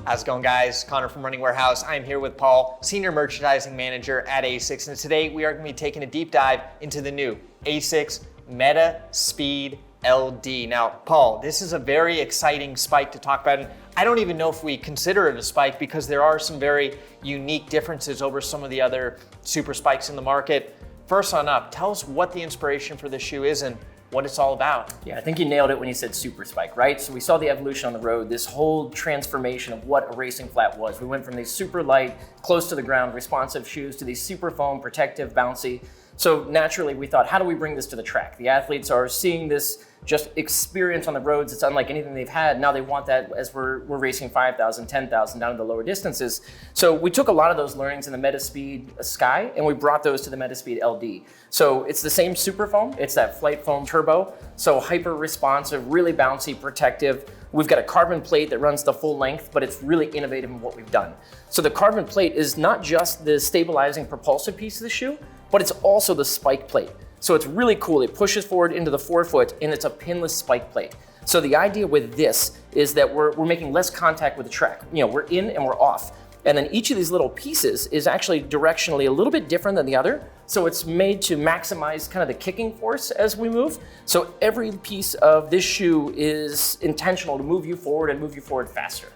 How's it going, guys? Connor from Running Warehouse. I'm here with Paul, Senior Merchandising Manager at ASICS, and today we are going to be taking a deep dive into the new ASICS MetaSpeed LD. Now, Paul, this is a very exciting spike to talk about, and I don't even know if we consider it a spike because there are some very unique differences over some of the other super spikes in the market. First on up, tell us what the inspiration for this shoe is and what it's all about. Yeah, I think you nailed it when you said super spike, right? So we saw the evolution on the road, this whole transformation of what a racing flat was. We went from these super light, close to the ground, responsive shoes to these super foam, protective, bouncy. So naturally we thought, how do we bring this to the track? The athletes are seeing this just experience on the roads. It's unlike anything they've had. Now they want that as we're racing 5,000, 10,000 down to the lower distances. So we took a lot of those learnings in the MetaSpeed Sky and we brought those to the MetaSpeed LD. So it's the same super foam. It's that FlyteFoam Turbo. So hyper responsive, really bouncy, protective. We've got a carbon plate that runs the full length, but it's really innovative in what we've done. So the carbon plate is not just the stabilizing propulsive piece of the shoe, but it's also the spike plate. So it's really cool. It pushes forward into the forefoot and it's a pinless spike plate. So the idea with this is that we're making less contact with the track. You know, we're in and we're off. And then each of these little pieces is actually directionally a little bit different than the other. So it's made to maximize kind of the kicking force as we move. So every piece of this shoe is intentional to move you forward and move you forward faster.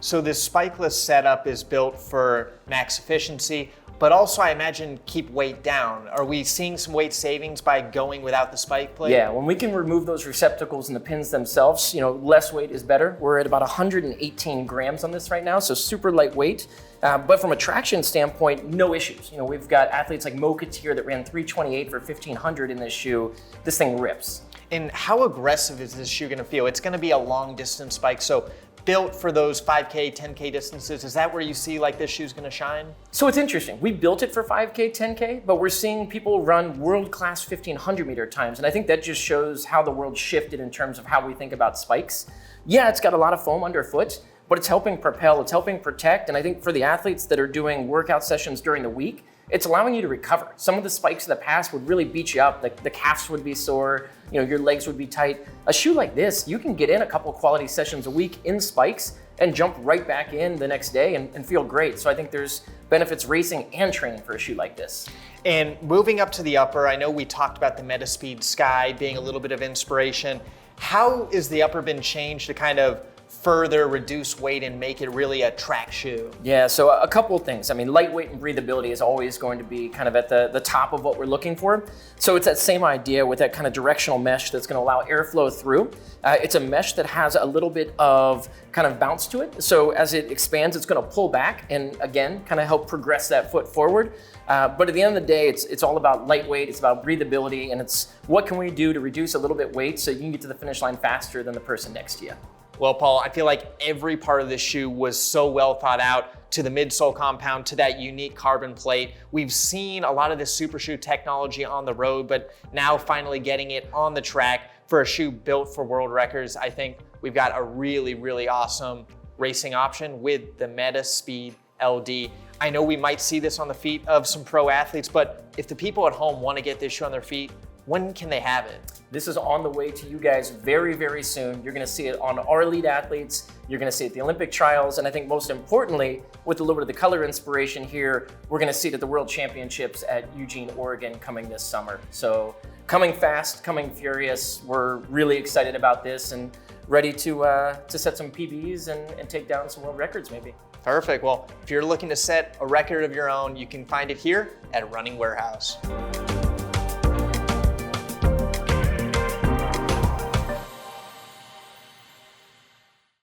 So this spikeless setup is built for max efficiency, but also I imagine keep weight down. Are we seeing some weight savings by going without the spike plate? Yeah, when we can remove those receptacles and the pins themselves, you know, less weight is better. We're at about 118 grams on this right now, so super lightweight. But from a traction standpoint, no issues. You know, we've got athletes like Mo Katir that ran 328 for 1,500 in this shoe. This thing rips. And how aggressive is this shoe gonna feel? It's gonna be a long distance spike, so built for those 5K, 10K distances. Is that where you see like this shoe's gonna shine? So it's interesting. We built it for 5K, 10K, but we're seeing people run world-class 1,500 meter times. And I think that just shows how the world shifted in terms of how we think about spikes. Yeah, it's got a lot of foam underfoot, but it's helping propel, it's helping protect. And I think for the athletes that are doing workout sessions during the week, it's allowing you to recover. Some of the spikes in the past would really beat you up. The calves would be sore, you know, your legs would be tight. A shoe like this, you can get in a couple quality sessions a week in spikes and jump right back in the next day and feel great. So I think there's benefits racing and training for a shoe like this. And moving up to the upper, I know we talked about the MetaSpeed Sky being a little bit of inspiration. How is the upper been changed to kind of further reduce weight and make it really a track shoe? Yeah, so a couple of things. I mean, lightweight and breathability is always going to be kind of at the top of what we're looking for. So it's that same idea with that kind of directional mesh that's going to allow airflow through. It's a mesh that has a little bit of kind of bounce to it. So as it expands, it's going to pull back and again, kind of help progress that foot forward. But at the end of the day, it's all about lightweight, it's about breathability, and it's what can we do to reduce a little bit weight so you can get to the finish line faster than the person next to you. Well, Paul, I feel like every part of this shoe was so well thought out, to the midsole compound, to that unique carbon plate. We've seen a lot of this super shoe technology on the road, but now finally getting it on the track for a shoe built for world records. I think we've got a really, really awesome racing option with the MetaSpeed LD. I know we might see this on the feet of some pro athletes, but if the people at home want to get this shoe on their feet, when can they have it? This is on the way to you guys very, very soon. You're gonna see it on our elite athletes. You're gonna see it at the Olympic trials. And I think most importantly, with a little bit of the color inspiration here, we're gonna see it at the World Championships at Eugene, Oregon coming this summer. So coming fast, coming furious. We're really excited about this and ready to set some PBs and take down some world records maybe. Perfect. Well, if you're looking to set a record of your own, you can find it here at Running Warehouse.